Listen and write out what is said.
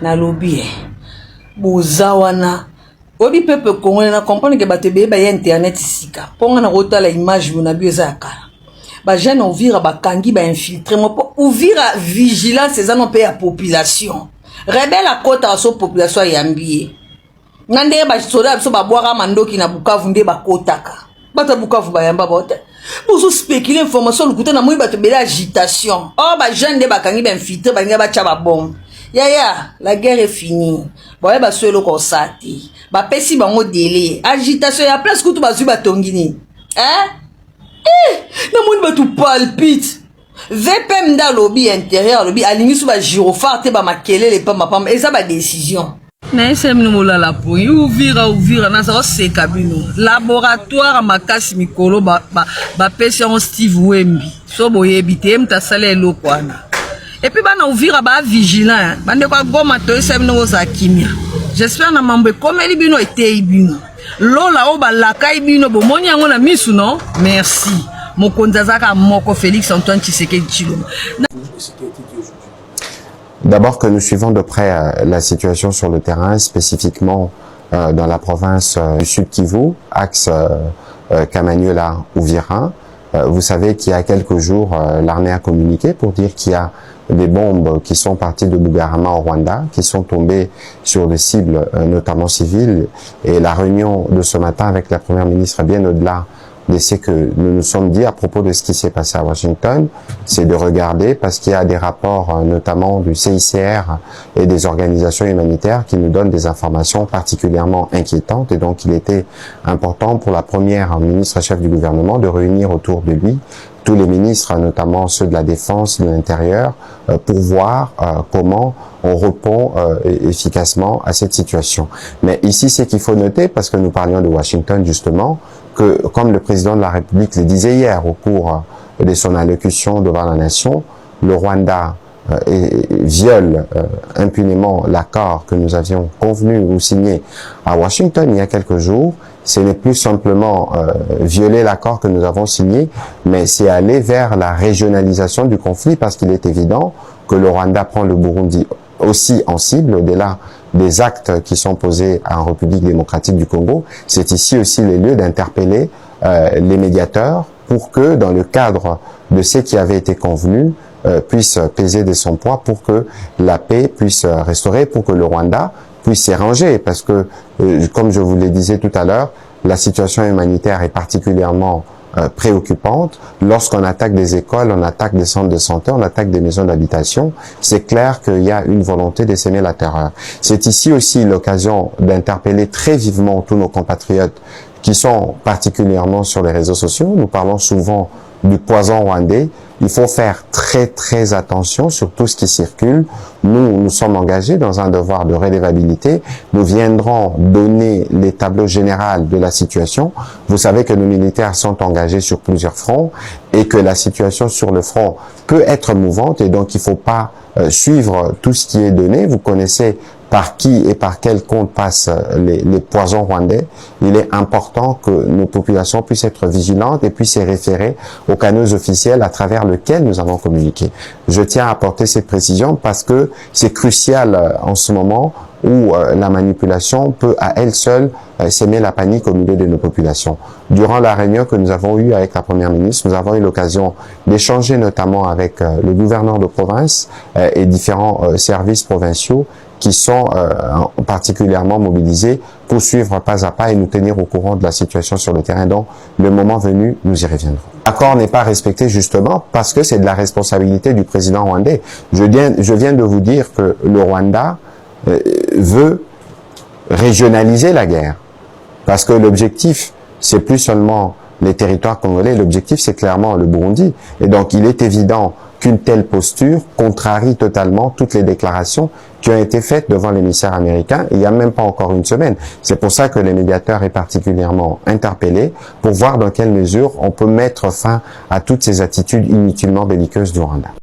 na lobby bozawana obi peuple congolais na comprendre que batebe ba internet sika ponga na rota la image na bieza kala ba jeune ouvira ba kangi ba infiltrer mo ouvira vigilance ça non pe la population rebelle à côté à so population yambié nande ba soda so ba boira mandoki na Bukavu nde ba kotaka bata Bukavu ba yamba bote pour spéculer information le côté na moi bato bela agitation oh ba jeune de ba kangi ba infiltrer ba ngaba cha ba bombe ya la guerre est finie boye ba so eloko sati ba pesi bango délai agitation ya place kutu ba zu ba tongini na moni ba tu palpite VPM dans lobby intérieur lobby alingi sous ba gyrophare te ba makelele pa mapamba et ça ba décision na ese minomola la po ouvira na ça c'est kabino laboratoire makasi mikolo ba pesi en Steve Wembi so boyebi te mta sala eloko wana et puis bana ouvira ba vigilant bande kwa goma to ese mino za kimia j'espère na mambo comme libino était ibino lola o ba lakai bino bo moni yango na misu non merci mokonzazaka moko Félix Antoine Tshisekedi Tshilombo. D'abord que nous suivons de près la situation sur le terrain, spécifiquement dans la province du Sud Kivu, axe Kamanyola-Uvira. Vous savez qu'il y a quelques jours, l'armée a communiqué pour dire qu'il y a des bombes qui sont parties de Bugarama au Rwanda, qui sont tombées sur des cibles notamment civiles. Et la réunion de ce matin avec la Première ministre est bien au-delà de ce que nous nous sommes dit à propos de ce qui s'est passé à Washington, c'est de regarder, parce qu'il y a des rapports notamment du CICR et des organisations humanitaires qui nous donnent des informations particulièrement inquiétantes, et donc il était important pour la Première ministre chef du gouvernement de réunir autour de lui tous les ministres, notamment ceux de la Défense, de l'Intérieur, pour voir comment on répond efficacement à cette situation. Mais ici, c'est qu'il faut noter, parce que nous parlions de Washington justement, que comme le président de la République le disait hier au cours de son allocution devant la nation, le Rwanda viole impunément l'accord que nous avions convenu ou signé à Washington il y a quelques jours. Ce n'est plus simplement violer l'accord que nous avons signé, mais c'est aller vers la régionalisation du conflit, parce qu'il est évident que le Rwanda prend le Burundi aussi en cible, au-delà des actes qui sont posés en République démocratique du Congo. C'est ici aussi les lieux d'interpeller les médiateurs pour que, dans le cadre de ce qui avait été convenu, puisse peser de son poids pour que la paix puisse restaurer, pour que le Rwanda puisse s'arranger, parce que, comme je vous le disais tout à l'heure, la situation humanitaire est particulièrement préoccupante. Lorsqu'on attaque des écoles, on attaque des centres de santé, on attaque des maisons d'habitation, c'est clair qu'il y a une volonté de s'aimer la terreur. C'est ici aussi l'occasion d'interpeller très vivement tous nos compatriotes qui sont particulièrement sur les réseaux sociaux. Nous parlons souvent du poison rwandais. Il faut faire très attention sur tout ce qui circule. Nous sommes engagés dans un devoir de redevabilité. Nous viendrons donner les tableaux généraux de la situation. Vous savez que nos militaires sont engagés sur plusieurs fronts et que la situation sur le front peut être mouvante, et donc il ne faut pas suivre tout ce qui est donné. Vous connaissez par qui et par quel compte passent les poisons rwandais. Il est important que nos populations puissent être vigilantes et puissent se référer aux canaux officiels à travers lesquels nous avons communiqué. Je tiens à apporter ces précisions parce que c'est crucial en ce moment où la manipulation peut à elle seule s'aimer la panique au milieu de nos populations. Durant la réunion que nous avons eue avec la Première ministre, nous avons eu l'occasion d'échanger notamment avec le gouverneur de province et différents services provinciaux qui sont particulièrement mobilisés pour suivre pas à pas et nous tenir au courant de la situation sur le terrain. Donc, le moment venu, nous y reviendrons. L'accord n'est pas respecté justement parce que c'est de la responsabilité du président rwandais. Je viens de vous dire que le Rwanda veut régionaliser la guerre, parce que l'objectif, c'est plus seulement les territoires congolais, l'objectif c'est clairement le Burundi. Et donc il est évident qu'une telle posture contrarie totalement toutes les déclarations qui ont été faites devant l'émissaire américain il n'y a même pas encore une semaine. C'est pour ça que le médiateur est particulièrement interpellé pour voir dans quelle mesure on peut mettre fin à toutes ces attitudes inutilement belliqueuses du Rwanda.